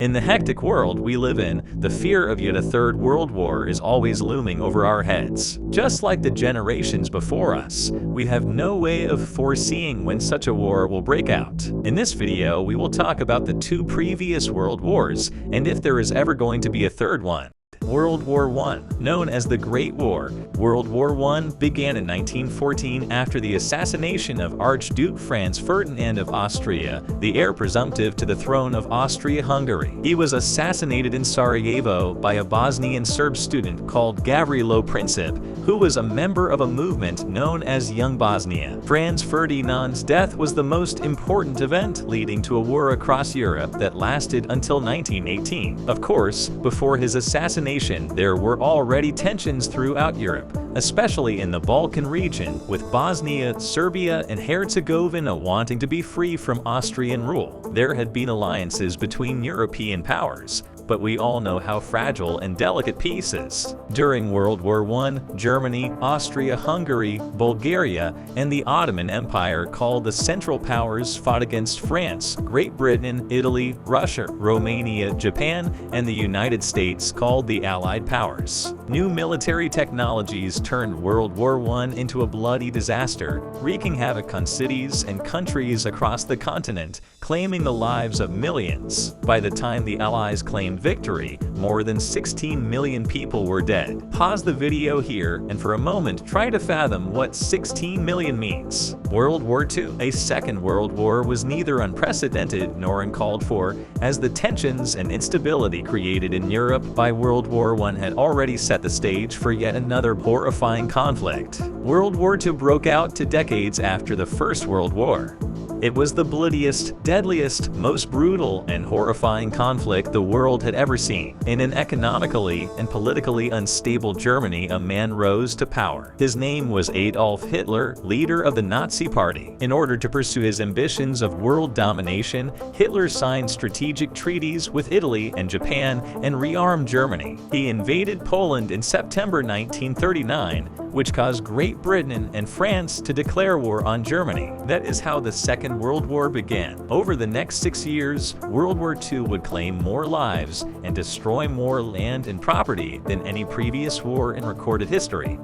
In the hectic world we live in, the fear of yet a third world war is always looming over our heads. Just like the generations before us, we have no way of foreseeing when such a war will break out. In this video, we will talk about the two previous world wars and if there is ever going to be a third one. World War I, known as the Great War. World War I began in 1914 after the assassination of Archduke Franz Ferdinand of Austria, the heir presumptive to the throne of Austria-Hungary. He was assassinated in Sarajevo by a Bosnian Serb student called Gavrilo Princip, who was a member of a movement known as Young Bosnia. Franz Ferdinand's death was the most important event leading to a war across Europe that lasted until 1918. Of course, before his assassination, there were already tensions throughout Europe, especially in the Balkan region, with Bosnia, Serbia, and Herzegovina wanting to be free from Austrian rule. There had been alliances between European powers, but we all know how fragile and delicate peace is. During World War I, Germany, Austria-Hungary, Bulgaria, and the Ottoman Empire, called the Central Powers, fought against France, Great Britain, Italy, Russia, Romania, Japan, and the United States, called the Allied Powers. New military technologies turned World War I into a bloody disaster, wreaking havoc on cities and countries across the continent, claiming the lives of millions. By the time the Allies claimed victory, more than 16 million people were dead. Pause the video here and for a moment try to fathom what 16 million means. World War II. A second world war was neither unprecedented nor uncalled for, as the tensions and instability created in Europe by World War I had already set the stage for yet another horrifying conflict. World War II broke out 2 decades after the First World War. It was the bloodiest, deadliest, most brutal, and horrifying conflict the world had ever seen. In an economically and politically unstable Germany, a man rose to power. His name was Adolf Hitler, leader of the Nazi Party. In order to pursue his ambitions of world domination, Hitler signed strategic treaties with Italy and Japan and rearmed Germany. He invaded Poland in September 1939, which caused Great Britain and France to declare war on Germany. That is how the Second World War began. Over the next 6 years, World War II would claim more lives and destroy more land and property than any previous war in recorded history.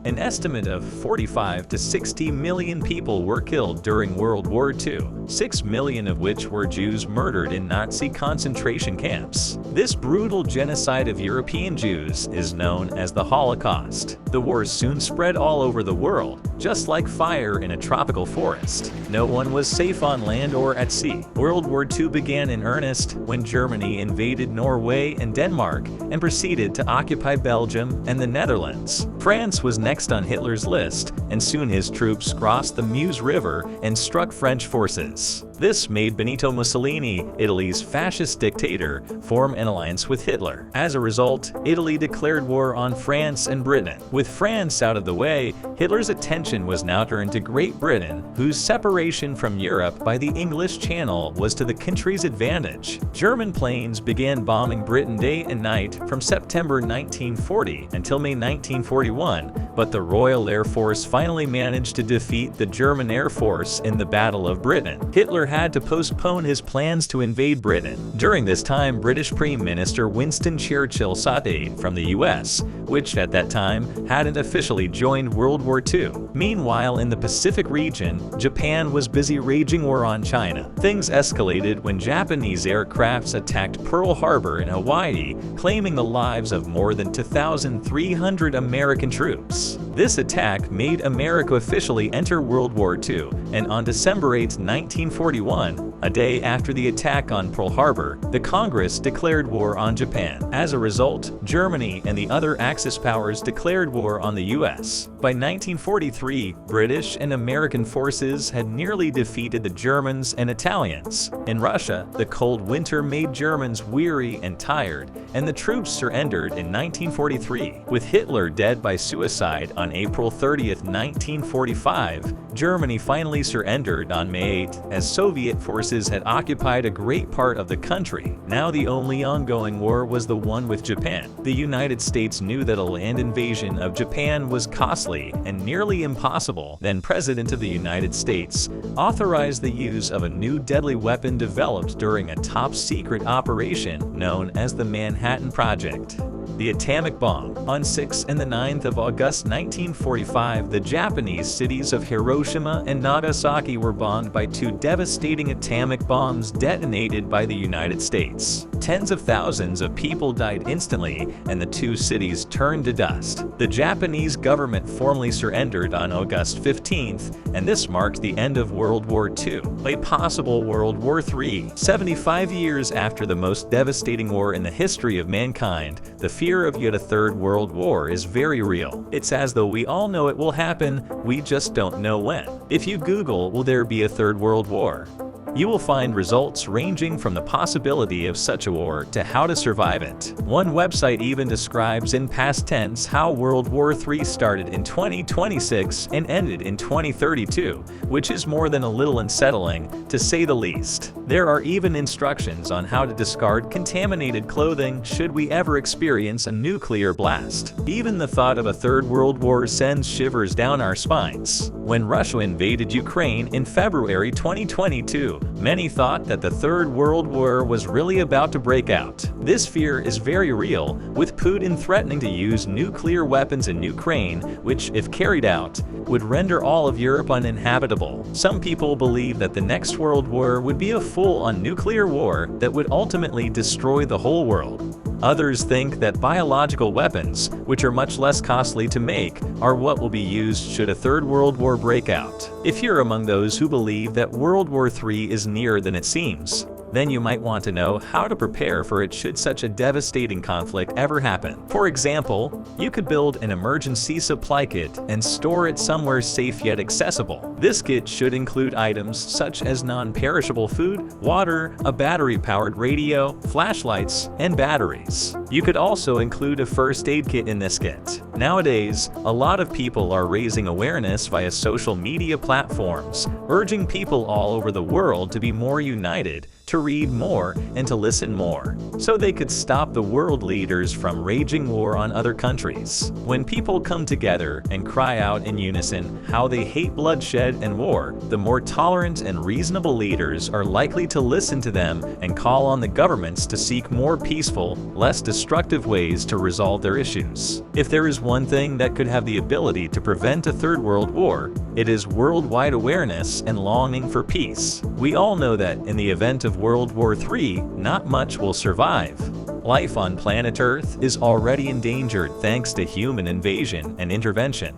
An estimate of 45 to 60 million people were killed during World War II, 6 million of which were Jews murdered in Nazi concentration camps. This brutal genocide of European Jews is known as the Holocaust. The war soon spread all over the world, just like fire in a tropical forest. No one was safe on land or at sea. World War II began in earnest when Germany invaded Norway and Denmark and proceeded to occupy Belgium and the Netherlands. France was next on Hitler's list, and soon his troops crossed the Meuse River and struck French forces. This made Benito Mussolini, Italy's fascist dictator, form an alliance with Hitler. As a result, Italy declared war on France and Britain. With France out of the way, Hitler's attention was now turned to Great Britain, whose separation from Europe by the English Channel was to the country's advantage. German planes began bombing Britain day and night from September 1940 until May 1941, but the Royal Air Force finally managed to defeat the German Air Force in the Battle of Britain. Hitler had to postpone his plans to invade Britain. During this time, British Prime Minister Winston Churchill sought aid from the US, which at that time hadn't officially joined World War II. Meanwhile, in the Pacific region, Japan was busy waging war on China. Things escalated when Japanese aircrafts attacked Pearl Harbor in Hawaii, claiming the lives of more than 2,300 American troops. This attack made America officially enter World War II, and on December 8, 1941, a day after the attack on Pearl Harbor, the Congress declared war on Japan. As a result, Germany and the other Axis powers declared war on the US. By 1943, British and American forces had nearly defeated the Germans and Italians. In Russia, the cold winter made Germans weary and tired, and the troops surrendered in 1943. With Hitler dead by suicide on April 30, 1945, Germany finally surrendered on May 8, as Soviet forces had occupied a great part of the country. Now the only ongoing war was the one with Japan. The United States knew that a land invasion of Japan was costly and nearly impossible. Then President of the United States authorized the use of a new deadly weapon developed during a top-secret operation known as the Manhattan Project. The atomic bomb. On 6 and 9 August 1945, the Japanese cities of Hiroshima and Nagasaki were bombed by two devastating atomic bombs detonated by the United States. Tens of thousands of people died instantly, and the two cities turned to dust. The Japanese government formally surrendered on August 15th, and this marked the end of World War II, a possible World War III. 75 years after the most devastating war in the history of mankind, the fear of yet a third world war is very real. It's as though we all know it will happen, we just don't know when. If you Google, "will there be a third world war?" you will find results ranging from the possibility of such a war to how to survive it. One website even describes in past tense how World War III started in 2026 and ended in 2032, which is more than a little unsettling, to say the least. There are even instructions on how to discard contaminated clothing should we ever experience a nuclear blast. Even the thought of a third world war sends shivers down our spines. When Russia invaded Ukraine in February 2022, many thought that the Third World War was really about to break out. This fear is very real, with Putin threatening to use nuclear weapons in Ukraine, which, if carried out, would render all of Europe uninhabitable. Some people believe that the next World War would be a full-on nuclear war that would ultimately destroy the whole world. Others think that biological weapons, which are much less costly to make, are what will be used should a third world war break out. If you're among those who believe that World War III is nearer than it seems, then you might want to know how to prepare for it should such a devastating conflict ever happen. For example, you could build an emergency supply kit and store it somewhere safe yet accessible. This kit should include items such as non-perishable food, water, a battery-powered radio, flashlights, and batteries. You could also include a first aid kit in this kit. Nowadays, a lot of people are raising awareness via social media platforms, urging people all over the world to be more united, to read more, and to listen more, so they could stop the world leaders from waging war on other countries. When people come together and cry out in unison how they hate bloodshed and war, the more tolerant and reasonable leaders are likely to listen to them and call on the governments to seek more peaceful, less destructive ways to resolve their issues. If there is one thing that could have the ability to prevent a third world war, it is worldwide awareness and longing for peace. We all know that in the event of World War III, not much will survive. Life on planet Earth is already endangered thanks to human invasion and intervention.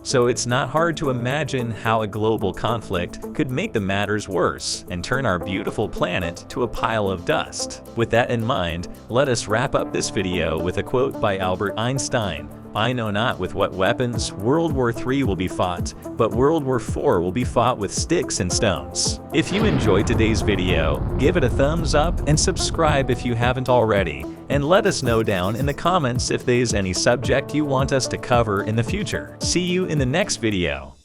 So it's not hard to imagine how a global conflict could make the matters worse and turn our beautiful planet to a pile of dust. With that in mind, let us wrap up this video with a quote by Albert Einstein. "I know not with what weapons World War III will be fought, but World War IV will be fought with sticks and stones." If you enjoyed today's video, give it a thumbs up and subscribe if you haven't already. And let us know down in the comments if there's any subject you want us to cover in the future. See you in the next video.